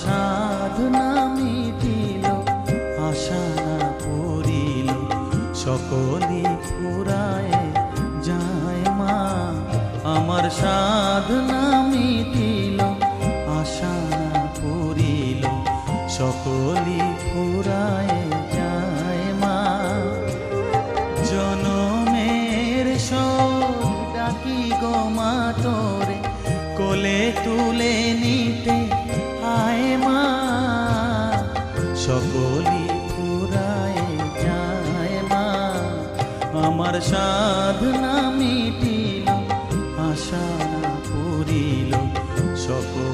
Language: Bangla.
সাধনা মিটিল, আশা না পুরিল, সকলই ফুরায় যায় মা। আমার সাধনা মিটিল, আশা না পুরিল, সকলই ফুরায় যায় মা। জনমের শোক ডাকি গো মা তোরে, কোলে তুলে নিতে আয় মা। সকলই ফুরায় যায় মা। আমার সাধনা মিটিল, আশা না পুরিল, সকল